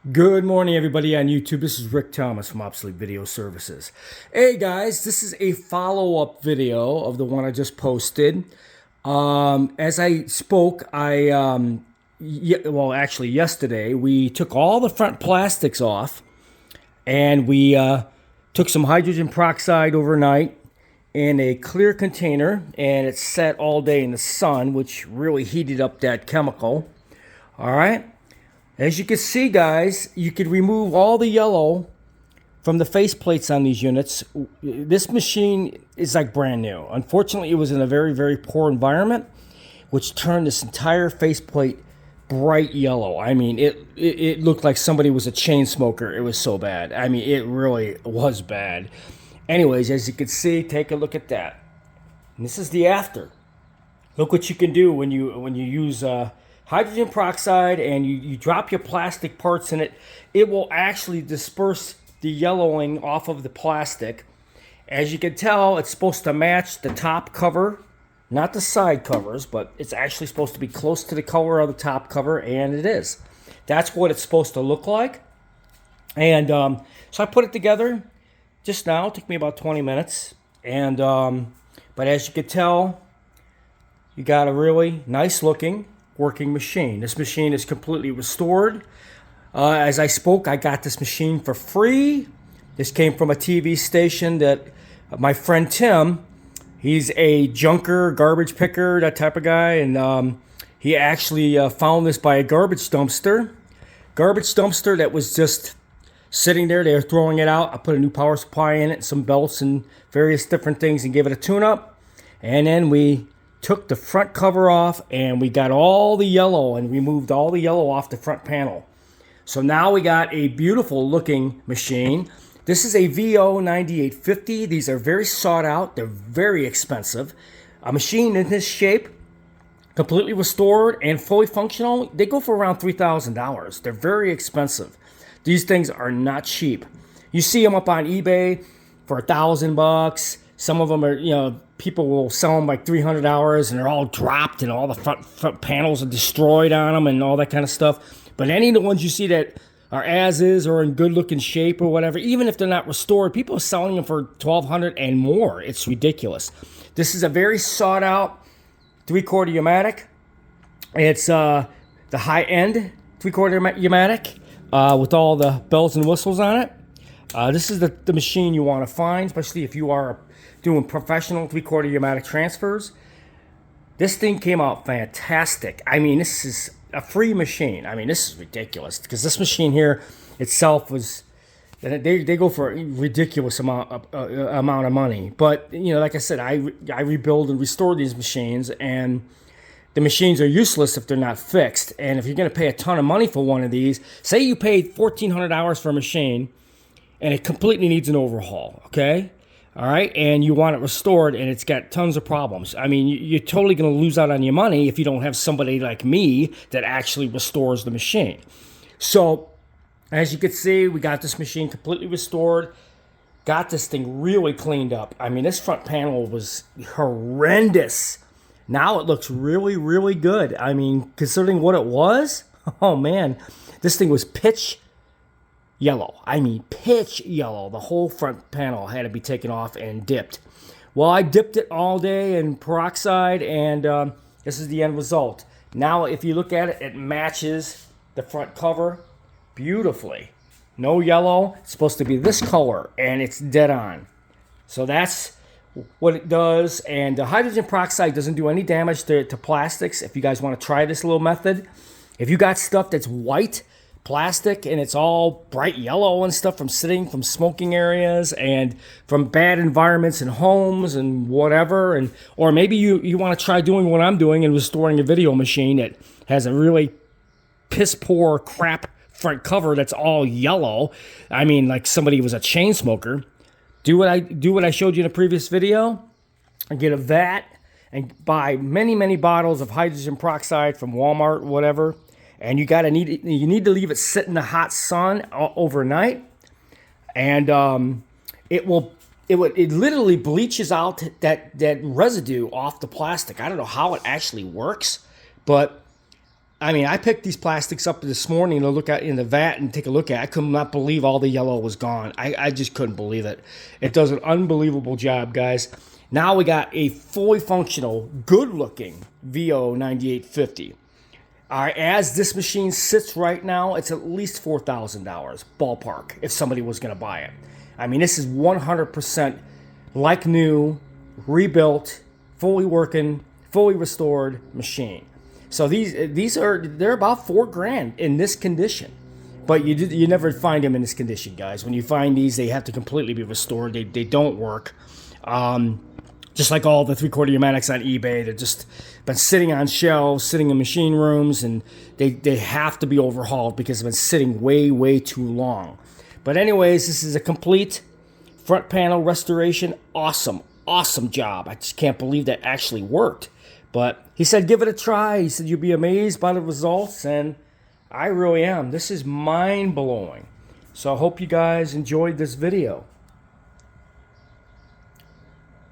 Good morning, everybody on YouTube. This is Rick Thomas from Obsolete Video Services. Hey guys, this is a follow-up video of the one I just posted. As I spoke, actually yesterday, we took all the front plastics off and we took some hydrogen peroxide overnight in a clear container, and it sat all day in the sun, which really heated up that chemical. All right. As you can see, guys, you could remove all the yellow from the faceplates on these units. This machine is like brand new. Unfortunately, it was in a very, very poor environment, which turned this entire faceplate bright yellow. I mean, it looked like somebody was a chain smoker. It was so bad. I mean, it really was bad. Anyways, as you can see, take a look at that. And this is the after. Look what you can do when you use hydrogen peroxide and you drop your plastic parts in it. It will actually disperse the yellowing off of the plastic. As you can tell, it's supposed to match the top cover, not the side covers, but it's actually supposed to be close to the color of the top cover, and it is. That's what it's supposed to look like. And so I put it together just now. It took me about 20 minutes. And but as you can tell, you got a really nice looking working machine. This machine is completely restored. As I spoke, I got this machine for free. This came from a TV station that my friend Tim, he's a junker, garbage picker, that type of guy, and he actually found this by a garbage dumpster that was just sitting there. They were throwing it out. I put a new power supply in it, some belts and various different things, and gave it a tune-up. And then we took the front cover off and we got all the yellow and removed all the yellow off the front panel. So now we got a beautiful looking machine. This is a VO-9850. These are very sought out. They're very expensive. A machine in this shape, completely restored and fully functional, they go for around $3,000. They're very expensive. These things are not cheap. You see them up on eBay for $1,000. Some of them are, people will sell them like $300 and they're all dropped and all the front panels are destroyed on them and all that kind of stuff. But any of the ones you see that are as is or in good looking shape or whatever, even if they're not restored, people are selling them for $1,200 and more. It's ridiculous. This is a very sought out 3/4 Yamatic. It's the high end 3/4 Yamatic with all the bells and whistles on it. This is the machine you want to find, especially if you are doing professional 3/4 Yamatic transfers. This thing came out fantastic. I mean, this is a free machine. I mean, this is ridiculous because this machine here itself was, they go for a ridiculous amount of money. But like I said, I rebuild and restore these machines, and the machines are useless if they're not fixed. And if you're going to pay a ton of money for one of these, say you paid $1,400 for a machine and it completely needs an overhaul, okay? All right, and you want it restored and it's got tons of problems. I mean, you're totally going to lose out on your money if you don't have somebody like me that actually restores the machine. So, as you can see, we got this machine completely restored. Got this thing really cleaned up. I mean, this front panel was horrendous. Now it looks really, really good. I mean, considering what it was, oh man, this thing was pitch yellow. I mean, pitch yellow. The whole front panel had to be taken off and dipped. Well, I dipped it all day in peroxide, and this is the end result. Now, if you look at it, it matches the front cover beautifully. No yellow. It's supposed to be this color, and it's dead on. So that's what it does. And the hydrogen peroxide doesn't do any damage to plastics. If you guys want to try this little method, if you got stuff that's white plastic and it's all bright yellow and stuff from smoking areas and from bad environments and homes and whatever, and or maybe you want to try doing what I'm doing and restoring a video machine that has a really piss poor crap front cover that's all yellow. I mean, like somebody was a chain smoker. Do what I showed you in a previous video and get a vat and buy many bottles of hydrogen peroxide from Walmart, whatever. And you need to leave it sit in the hot sun overnight, and it literally bleaches out that residue off the plastic. I don't know how it actually works, but I mean, I picked these plastics up this morning to look at in the vat and take a look at. I could not believe all the yellow was gone. I just couldn't believe it. It does an unbelievable job, guys. Now we got a fully functional, good-looking VO-9850. As this machine sits right now, it's at least $4,000 ballpark if somebody was going to buy it. I mean, this is 100% like new, rebuilt, fully working, fully restored machine. So they're about $4,000 in this condition, but you never find them in this condition, guys. When you find these, they have to completely be restored. They don't work. Just like all the 3/4 pneumatics on eBay, they're just been sitting on shelves, sitting in machine rooms, and they have to be overhauled because they've been sitting way too long. But anyways, this is a complete front panel restoration. Awesome job. I just can't believe that actually worked. But he said, give it a try. He said, you'll be amazed by the results, and I really am. This is mind-blowing. So I hope you guys enjoyed this video.